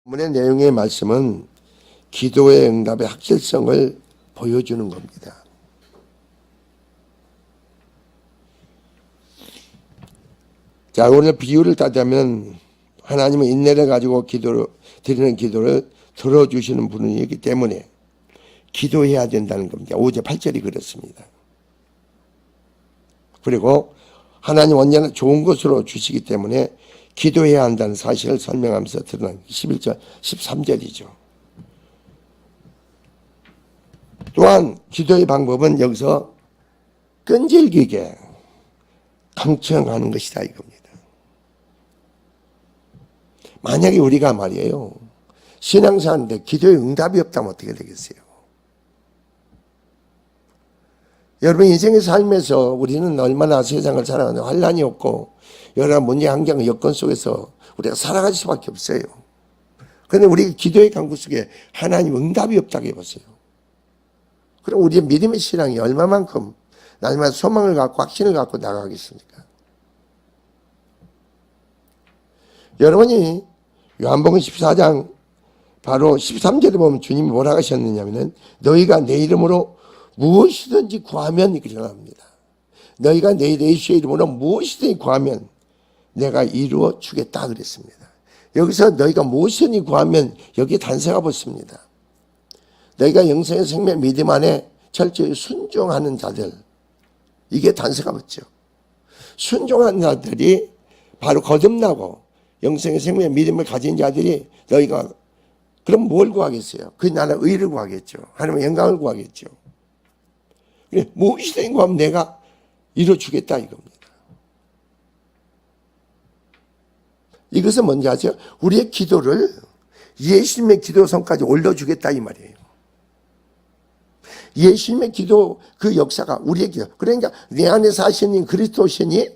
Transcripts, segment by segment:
본문의 내용의 말씀은 기도의 응답의 확실성을 보여주는 겁니다. 자, 오늘 비유를 따자면 하나님은 인내를 가지고 드리는 기도를 들어주시는 분이기 때문에 기도해야 된다는 겁니다. 5절 8절이 그렇습니다. 그리고 하나님 언제나 좋은 것으로 주시기 때문에 기도해야 한다는 사실을 설명하면서 드러난 11절 13절이죠. 또한 기도의 방법은 여기서 끈질기게 강청하는 것이다 이겁니다. 만약에 우리가 말이에요, 신앙생활인데 기도에 응답이 없다면 어떻게 되겠어요? 여러분 인생의 삶에서 우리는 얼마나 세상을 살아가는데 환란이 없고 여러 문제 환경 여건 속에서 우리가 살아갈 수밖에 없어요. 그런데 우리 기도의 강구 속에 하나님 응답이 없다고 해보세요. 그럼 우리의 믿음의 신앙이 얼마만큼 나님의 소망을 갖고 확신을 갖고 나가겠습니까? 여러분이 요한복음 14장 바로 13절에 보면 주님이 뭐라고 하셨느냐면 너희가 내 이름으로 무엇이든지 구하면 이렇게 나옵니다. 너희가 내 예수의 이름으로 무엇이든지 구하면 내가 이루어 주겠다 그랬습니다. 여기서 너희가 무엇이든지 구하면 여기에 단서가 붙습니다. 너희가 영생의 생명 믿음 안에 철저히 순종하는 자들, 이게 단서가 붙죠. 순종하는 자들이 바로 거듭나고 영생의 생명 믿음을 가진 자들이 너희가 그럼 뭘 구하겠어요? 그 나라 의를 구하겠죠. 하나님의 영광을 구하겠죠. 무엇이든지 구하면 내가 이루어주겠다 이겁니다. 이것은 뭔지 아죠? 우리의 기도를 예수님의 기도선까지 올려주겠다 이 말이에요. 예수님의 기도 그 역사가 우리의 기도, 그러니까 내 안에 사시는 그리스도시니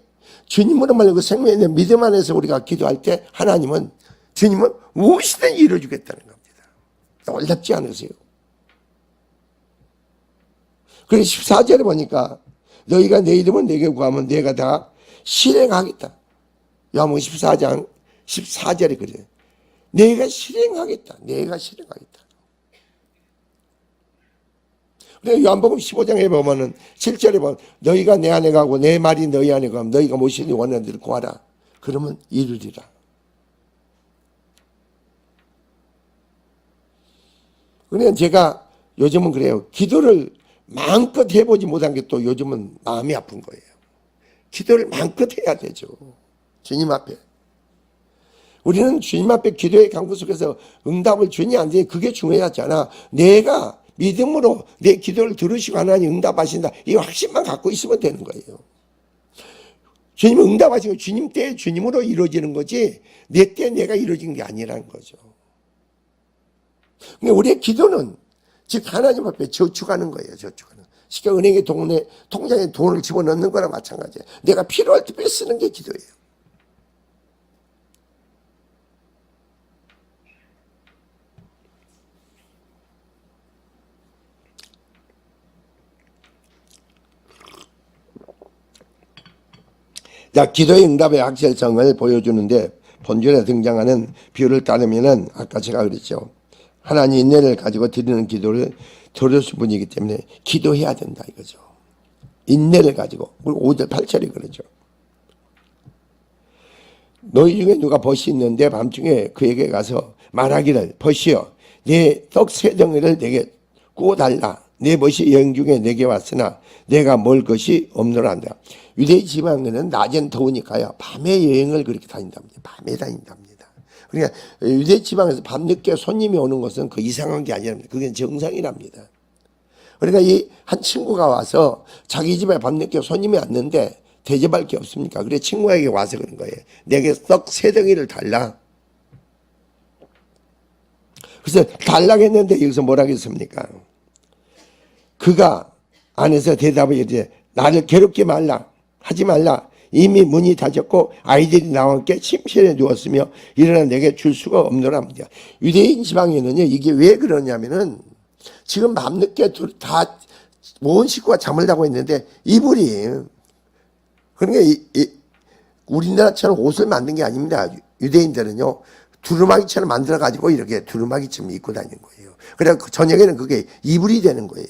주님으로 말하는 그 생명의 믿음 안에서 우리가 기도할 때 하나님은 주님은 무엇이든 이루어주겠다는 겁니다. 놀랍지 않으세요? 그래서 14절에 보니까 너희가 내 이름을 내게 구하면 내가 다 실행하겠다. 요한복음 14장 14절에 그래요. 내가 실행하겠다. 내가 실행하겠다. 그래서 요한복음 15장에 보면은 7절에 보면 너희가 내 안에 가고 내 말이 너희 안에 가면 너희가 무엇이든지 원하는 대로 구하라. 그러면 이루리라. 그러니까 제가 요즘은 그래요. 기도를 마음껏 해보지 못한 게 또 요즘은 마음이 아픈 거예요. 기도를 마음껏 해야 되죠. 주님 앞에. 우리는 주님 앞에 기도의 강구 속에서 응답을 주니 안 주니 그게 중요하지 않아. 내가 믿음으로 내 기도를 들으시고 하나님 응답하신다. 이 확신만 갖고 있으면 되는 거예요. 주님 응답하시고 주님 때 주님으로 이루어지는 거지 내 때 내가 이루어진 게 아니라는 거죠. 근데 우리의 기도는 즉 하나님 앞에 저축하는 거예요. 저축하는. 쉽게 은행의 통장에 돈을 집어넣는 거나 마찬가지예요. 내가 필요할 때 쓰는 게 기도예요. 자, 기도의 응답의 확실성을 보여주는데 본절에 등장하는 비유를 따르면은 아까 제가 그랬죠. 하나님 인내를 가지고 드리는 기도를 들으실 분이기 때문에 기도해야 된다 이거죠. 인내를 가지고. 그리고 5절 8절이 그러죠. 너희 중에 누가 벗이 있는데 밤중에 그에게 가서 말하기를 벗이여 내 떡 세 덩이를 내게 구워달라. 내 벗이 여행 중에 내게 왔으나 내가 먹을 것이 없노라 한다. 유대 지방에는 낮엔 더우니까요. 밤에 여행을 그렇게 다닌답니다. 밤에 다닌답니다. 그러니까 유대 지방에서 밤늦게 손님이 오는 것은 그 이상한 게 아니랍니다. 그게 정상이랍니다. 그러니까 이 한 친구가 와서 자기 집에 밤늦게 손님이 왔는데 대접할 게 없습니까? 그래 친구에게 와서 그런 거예요. 내게 떡 세 덩이를 달라. 그래서 달라고 했는데 여기서 뭐라고 했습니까? 그가 안에서 대답을 이제 나를 괴롭게 말라. 하지 말라. 이미 문이 닫혔고 아이들이 나와 함께 침실에 누웠으며 일어나 내게 줄 수가 없노라 합니다. 유대인 지방에는요 이게 왜 그러냐면은 지금 밤늦게 다 온 식구가 잠을 자고 있는데 이불이 그러니까 우리나라처럼 옷을 만든 게 아닙니다. 유대인들은요 두루마기처럼 만들어가지고 이렇게 두루마기처럼 입고 다니는 거예요. 그래서 저녁에는 그게 이불이 되는 거예요.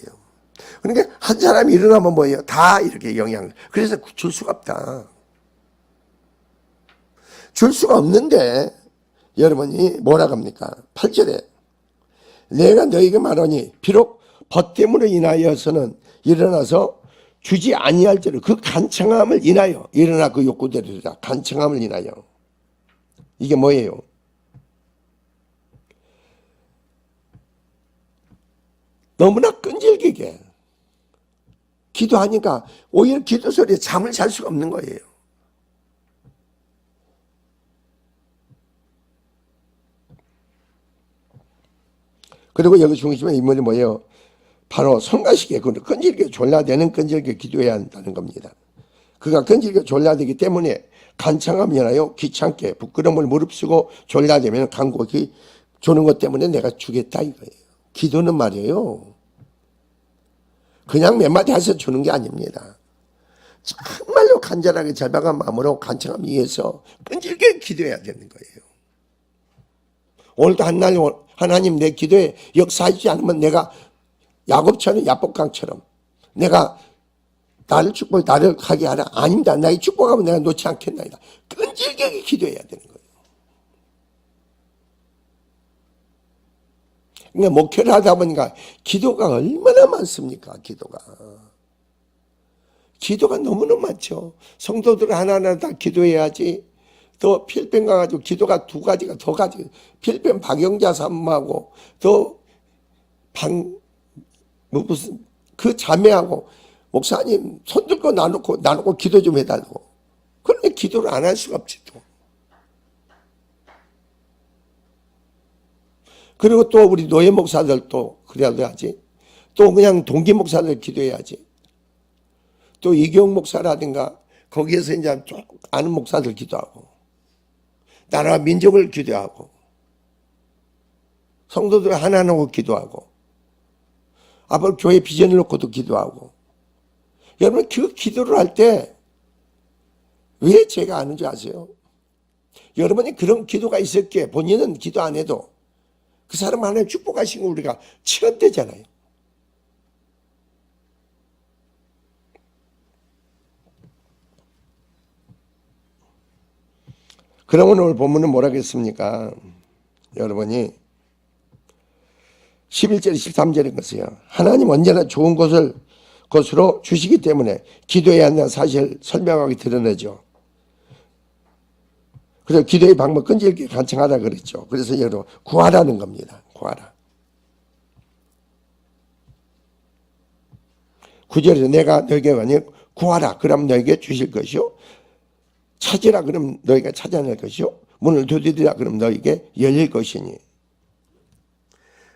그러니까 한 사람이 일어나면 뭐예요? 다 이렇게 영향을. 그래서 줄 수가 없다. 줄 수가 없는데 여러분이 뭐라 합니까? 8절에 내가 너희에게 말하니 비록 벗됨으로 인하여서는 일어나서 주지 아니할지라도 그 간청함을 인하여 일어나 그 욕구대로다. 간청함을 인하여. 이게 뭐예요? 너무나 끈질기게 기도하니까 오히려 기도 소리에 잠을 잘 수가 없는 거예요. 그리고 여기 중심에 인물이 뭐예요? 바로 성가시게 끈질기게 졸라대는 끈질기게 기도해야 한다는 겁니다. 그가 끈질기게 졸라대기 때문에 간청함이 인하여 귀찮게 부끄러움을 무릅쓰고 졸라대면 간곡히 조는 것 때문에 내가 주겠다 이거예요. 기도는 말이에요. 그냥 몇 마디 해서 주는 게 아닙니다. 정말로 간절하게 절박한 마음으로 간청함 위해서 끈질기게 기도해야 되는 거예요. 오늘도 한날 하나님 내 기도에 역사하지 않으면 내가 야곱처럼 야복강처럼 내가 나를 축복해 나를 가게 하라. 아닙니다. 나의 축복하면 내가 놓지 않겠나이다. 끈질기게 기도해야 되는 거예요. 그러니까 목회를 하다 보니까 기도가 얼마나 많습니까? 기도가 너무너무 많죠. 성도들 하나하나 다 기도해야지. 또 필리핀 가가지고 기도가 두 가지가 더 가지고 필리핀 박영자 사모하고 또 무슨 그 자매하고 목사님 손 들고 나누고 기도 좀 해달라고. 그런데 기도를 안 할 수가 없지 또. 그리고 또 우리 노예 목사들도 그래야 하지. 또 그냥 동기 목사들 기도해야지. 또 이경 목사라든가 거기에서 이제 쭉 아는 목사들 기도하고 나라와 민족을 기도하고 성도들 하나 놓고 기도하고 앞으로 교회 비전을 놓고도 기도하고 여러분 그 기도를 할 때 왜 제가 아는 줄 아세요? 여러분이 그런 기도가 있었기에 본인은 기도 안 해도 그 사람 하나님 축복하신 거 우리가 체험되잖아요. 그러면 오늘 본문은 뭐라겠습니까? 여러분이 11절 13절인 것이요. 하나님 언제나 좋은 것으로 주시기 때문에 기도해야 한다는 사실을 설명하게 드러내죠. 그래서 기도의 방법 끈질기게 간청하라 그랬죠. 그래서 여러분 구하라는 겁니다. 구하라. 9절에서 내가 너에게 만약 구하라 그럼 너에게 주실 것이요. 찾으라 그럼 너희가 찾아낼 것이요. 문을 두드리라 그럼 너에게 열릴 것이니.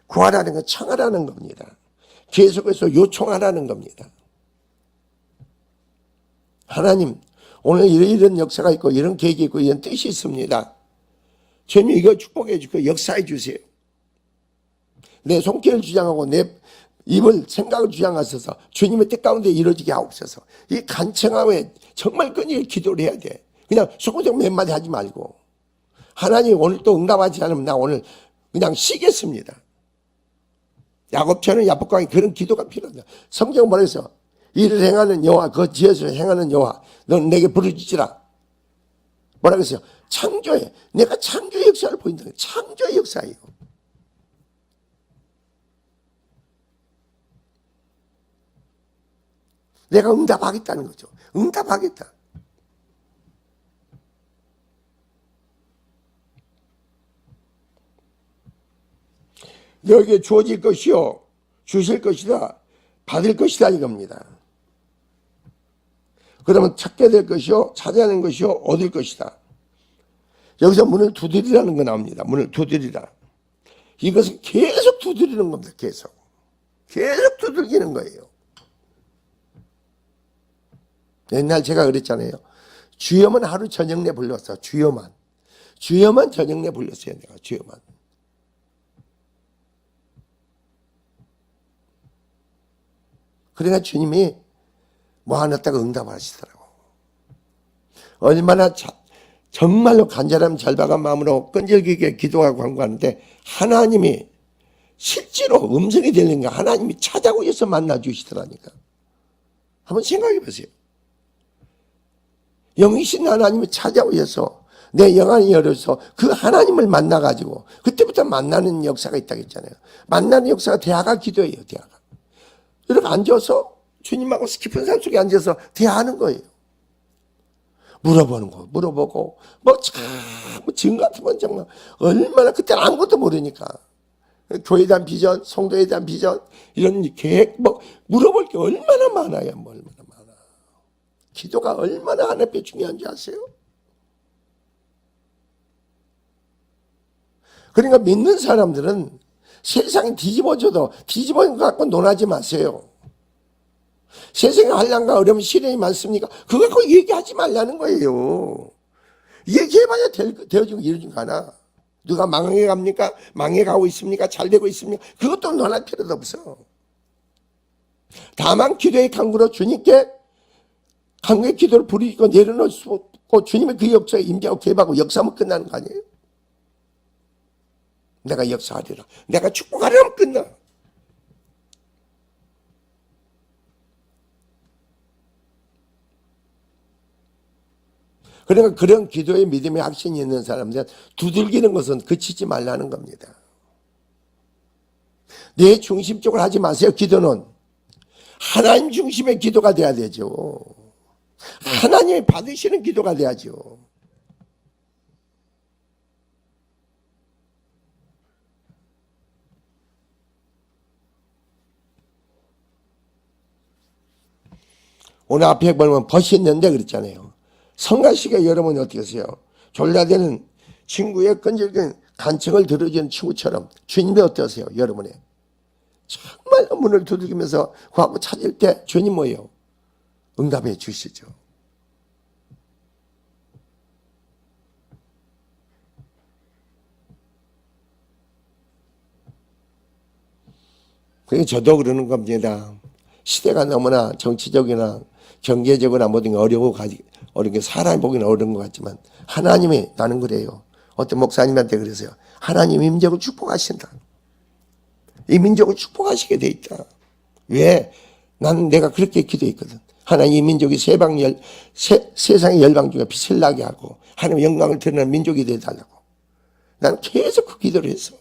구하라는 건 청하라는 겁니다. 계속해서 요청하라는 겁니다. 하나님 오늘 이런 역사가 있고 이런 계획이 있고 이런 뜻이 있습니다. 주님 이거 축복해 주고 역사해 주세요. 내 손길을 주장하고 내 입을 생각을 주장하셔서 주님의 뜻 가운데 이루어지게 하옵소서. 이 간청함에 정말 끈질기게 기도를 해야 돼. 그냥 소고적 몇 마디 하지 말고 하나님 오늘 또 응답하지 않으면 나 오늘 그냥 쉬겠습니다. 야곱처럼 야복강에 그런 기도가 필요하다. 성경은 뭐라 했어? 이를 행하는 여호와 그 지혜를 행하는 여호와 너는 내게 부르짖으라. 뭐라 그랬어요? 창조해. 내가 창조의 역사를 보인다. 창조의 역사예요. 내가 응답하겠다는 거죠. 응답하겠다. 너에게 주어질 것이요 주실 것이다 받을 것이다 이겁니다. 그러면 찾게 될 것이요 찾아내는 것이요 얻을 것이다. 여기서 문을 두드리라는 거 나옵니다. 문을 두드리라. 이것은 계속 두드리는 겁니다. 계속 두들기는 거예요. 옛날 제가 그랬잖아요. 주여만 하루 저녁 내 불렀어. 주여만 저녁 내 불렀어요. 내가 주여만. 그러니까 주님이 뭐 하나 했다가 응답하시더라고. 얼마나 정말로 간절함 절박한 마음으로 끈질기게 기도하고 간구하는데 하나님이 실제로 음성이 들리니까 하나님이 찾아오셔서 만나주시더라니까. 한번 생각해 보세요. 영이신 하나님이 찾아오셔서 내 영안이 열어서 그 하나님을 만나가지고 그때부터 만나는 역사가 있다고 했잖아요. 만나는 역사가 대화가 기도예요. 대화가. 이렇게 앉아서 주님하고 깊은 산 속에 앉아서 대화하는 거예요. 물어보는 거, 물어보고 참 지금 같으면 정말 얼마나 그때는 아무것도 모르니까 교회에 대한 비전, 성도에 대한 비전 이런 계획 물어볼 게 얼마나 많아요. 얼마나 많아. 기도가 얼마나 하나님께 중요한지 아세요? 그러니까 믿는 사람들은 세상이 뒤집어져도 뒤집어진 것 갖고 논하지 마세요. 세상에 환난과 어려움 시련이 많습니까? 그거 갖고 얘기하지 말라는 거예요. 얘기해봐야 되어지고 이루어지고 하나. 누가 망해갑니까? 망해가고 있습니까? 잘 되고 있습니까? 그것도 논할 필요도 없어. 다만 기도의 강구로 주님께 강구의 기도를 부르고 내려놓을 수 없고 주님의 그 역사에 임재하고 개입하고 역사하면 끝나는 거 아니에요? 내가 역사하리라. 내가 축복하리라 하면 끝나. 그러니까 그런 기도의 믿음의 확신이 있는 사람들은 두들기는 것은 그치지 말라는 겁니다. 내 중심적으로 하지 마세요. 기도는 하나님 중심의 기도가 돼야 되죠. 하나님이 받으시는 기도가 돼야죠. 오늘 앞에 보면 벗이 있는데 그랬잖아요. 성가시게 여러분이 어떻게 하세요? 졸라대는 친구의 끈질긴 간청을 들어주는 친구처럼 주님이 어떠세요? 여러분의 정말 문을 두들기면서 구하고 찾을 때 주님 뭐예요? 응답해 주시죠. 그게 저도 그러는 겁니다. 시대가 너무나 정치적이나 경제적이나 모든 게 어려운 게 사람이 보기는 어려운 것 같지만 하나님이 나는 그래요. 어떤 목사님한테 그러세요. 하나님 이 민족을 축복하신다. 이 민족을 축복하시게 돼 있다. 왜? 나는 내가 그렇게 기도했거든. 하나님 이 민족이 세상의 열방 중에 빛을 나게 하고 하나님의 영광을 드러내는 민족이 되어달라고. 나는 계속 그 기도를 했어.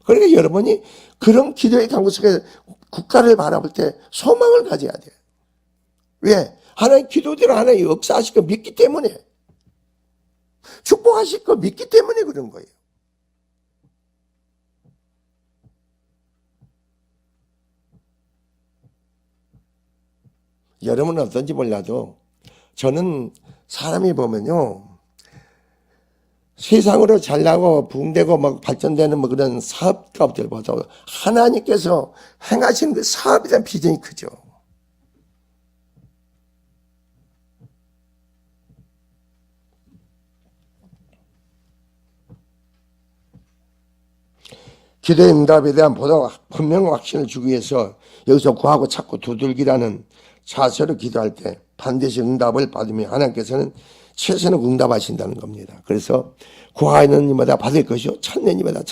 그러니까 여러분이 그런 기도의 강구 속에 국가를 바라볼 때 소망을 가져야 돼요. 왜? 하나님 기도대로 하나님 역사하실 거 믿기 때문에, 축복하실 거 믿기 때문에 그런 거예요. 여러분은 어떤지 몰라도 저는 사람이 보면요, 세상으로 잘나고 붕대고 막 발전되는 뭐 그런 사업가들보다 하나님께서 행하시는 그 사업에 대한 비전이 크죠. 기도의 응답에 대한 보다 분명한 확신을 주기 위해서 여기서 구하고 찾고 두들기라는 자세로 기도할 때 반드시 응답을 받으며 하나님께서는 최선을 응답하신다는 겁니다. 그래서 구하는 이마다 받을 것이요 찾는 이마다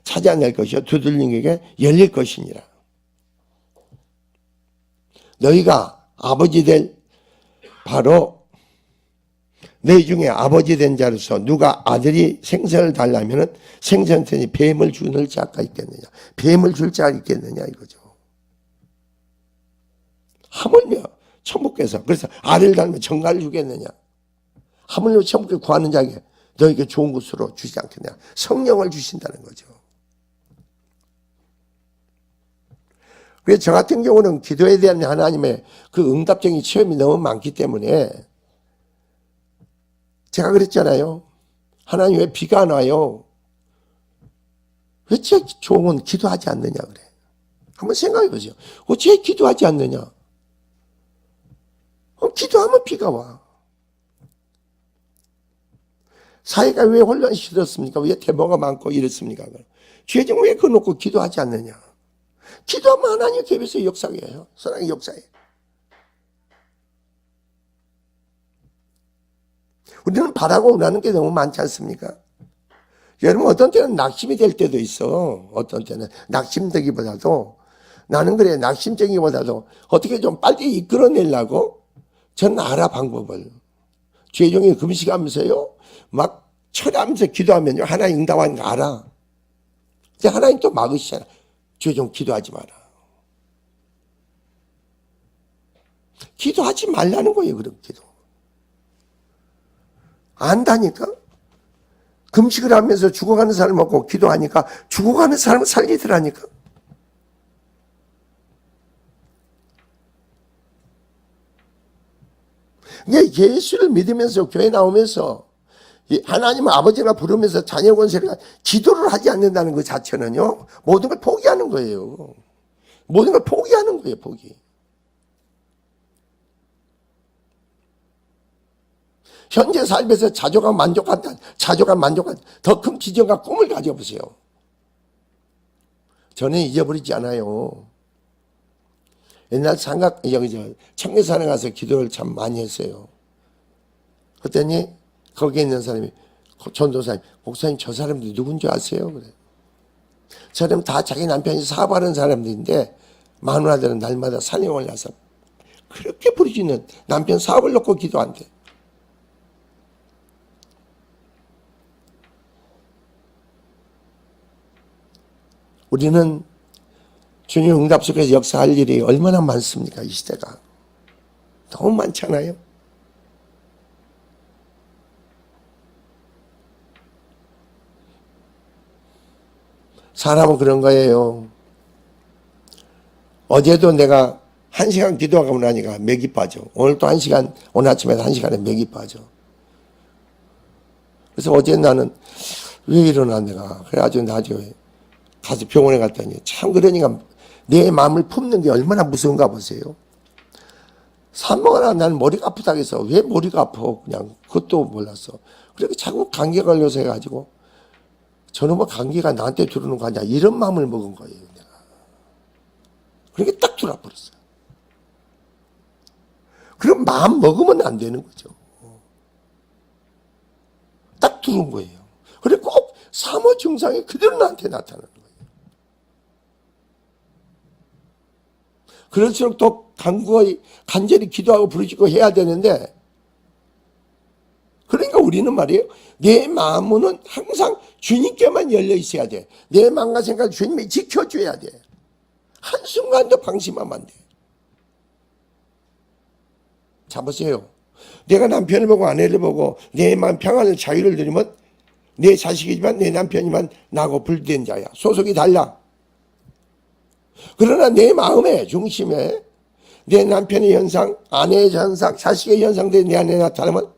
찾아낼 것이요 두들리는 에게 열릴 것이니라. 너희가 아버지 될 바로 너희 중에 아버지 된 자로서 누가 아들이 생선을 달라면은 생선한테 뱀을 주는 자가 있겠느냐? 뱀을 줄 자가 있겠느냐 이거죠. 하물며 천국께서 그래서 알을 달면 정갈을 주겠느냐? 하물며 천국에 구하는 자에게 너에게 좋은 것으로 주지 않겠냐? 성령을 주신다는 거죠. 그래서 저 같은 경우는 기도에 대한 하나님의 그 응답적인 체험이 너무 많기 때문에 제가 그랬잖아요. 하나님 왜 비가 안 와요? 왜 제 종은 기도하지 않느냐 그래. 한번 생각해 보세요. 어째 기도하지 않느냐? 기도하면 비가 와. 사회가 왜 혼란시켰습니까? 왜 데모가 많고 이랬습니까? 죄정 왜 그거 놓고 기도하지 않느냐? 기도하면 하나님 개입해서 역사해요. 사랑의 역사에. 우리는 바라고 원하는 게 너무 많지 않습니까? 여러분 어떤 때는 낙심이 될 때도 있어. 어떤 때는 낙심되기보다도 나는 그래 낙심적이기보다도 어떻게 좀 빨리 이끌어내려고 저는 알아 방법을. 주의 종이 금식하면서요 막 철하면서 기도하면요 하나님 응답하는 거 알아. 근데 하나님 또 막으시잖아. 주의 종 기도하지 마라. 기도하지 말라는 거예요. 그런 기도. 안다니까. 금식을 하면서 죽어가는 사람 먹고 기도하니까 죽어가는 사람을 살리더라니까. 예수를 믿으면서 교회 나오면서 하나님 아버지가 부르면서 자녀 권세가 기도를 하지 않는다는 것 자체는요 모든 걸 포기하는 거예요. 모든 걸 포기하는 거예요. 포기. 현재 삶에서 자조가 만족한다. 자조가 만족한다. 더 큰 비전과 꿈을 가져보세요. 저는 잊어버리지 않아요. 옛날 청계산에 가서 기도를 참 많이 했어요. 그랬더니 거기에 있는 사람이 전도사님, 목사님 저 사람들이 누군지 아세요? 그래. 저 사람 다 자기 남편이 사업하는 사람들인데 마누라들은 날마다 산에 올라서 그렇게 부르짖는 남편 사업을 놓고 기도한대. 우리는 주님 응답 속에서 역사할 일이 얼마나 많습니까? 이 시대가. 너무 많잖아요. 사람은 그런 거예요. 어제도 내가 1시간 기도하고 나니까 맥이 빠져. 오늘 또 1시간, 오늘 아침에 1시간에 맥이 빠져. 그래서 어제 나는 왜 이러나 내가. 그래가지고 나중에 가서 병원에 갔더니 참 그러니까 내 마음을 품는 게 얼마나 무서운가 보세요. 산모가 나는 머리가 아프다고 해서 왜 머리가 아파? 그냥 그것도 몰랐어. 그렇게 자꾸 감기 걸려서 해가지고 저놈의 감기가 나한테 들어오는 거 아니야. 이런 마음을 먹은 거예요. 내가. 그렇게 딱 들어버렸어요. 그럼 마음 먹으면 안 되는 거죠. 딱 들어온 거예요. 그리고 꼭 산모 증상이 그대로 나한테 나타나는 거예요. 그럴수록 더 간절히 기도하고 부르짖고 해야 되는데 그러니까 우리는 말이에요. 내 마음은 항상 주님께만 열려 있어야 돼. 내 마음과 생각을 주님이 지켜줘야 돼. 한순간도 방심하면 안 돼. 자 보세요. 내가 남편을 보고 아내를 보고 내 마음 평안을 자유를 누리면 내 자식이지만 내 남편이만 나하고 분리된 자야. 소속이 달라. 그러나 내 마음의 중심에 내 남편의 현상, 아내의 현상, 자식의 현상들이 내 안에 나타나면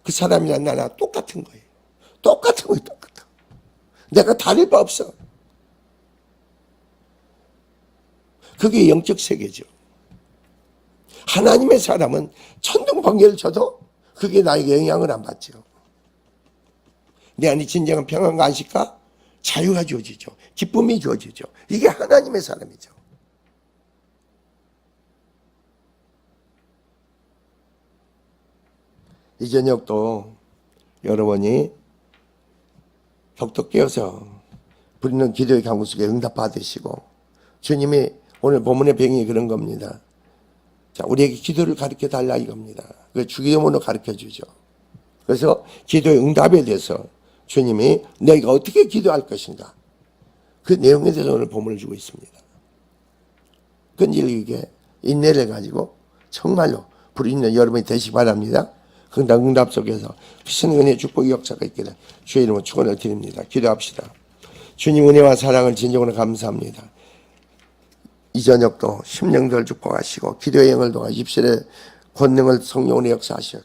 그 사람이나 나나 똑같은 거예요. 똑같은 거예요. 똑같아. 내가 다를 바 없어. 그게 영적 세계죠. 하나님의 사람은 천둥번개를 쳐도 그게 나에게 영향을 안 받죠. 내 안에 진정한 평안과 안식과 자유가 주어지죠. 기쁨이 주어지죠. 이게 하나님의 사람이죠. 이 저녁도 여러분이 덕덕 깨어서 부리는 기도의 강구 속에 응답받으시고 주님이 오늘 본문의 병이 그런 겁니다. 자, 우리에게 기도를 가르쳐 달라 이겁니다. 그 주기도문으로 가르쳐 주죠. 그래서 기도의 응답에 대해서 주님이 너희가 어떻게 기도할 것인가 그 내용에 대해서 오늘 본문을 주고 있습니다. 끈질기게 인내를 가지고 정말로 부르짖는 여러분이 되시기 바랍니다. 그 응답 속에서 피신 은혜의 축복의 역사가 있기를 주의 이름으로 축원을 드립니다. 기도합시다. 주님 은혜와 사랑을 진정으로 감사합니다. 이 저녁도 심령들 축복하시고 기도의 영을 통하 입술의 권능을 성령으로 역사하시고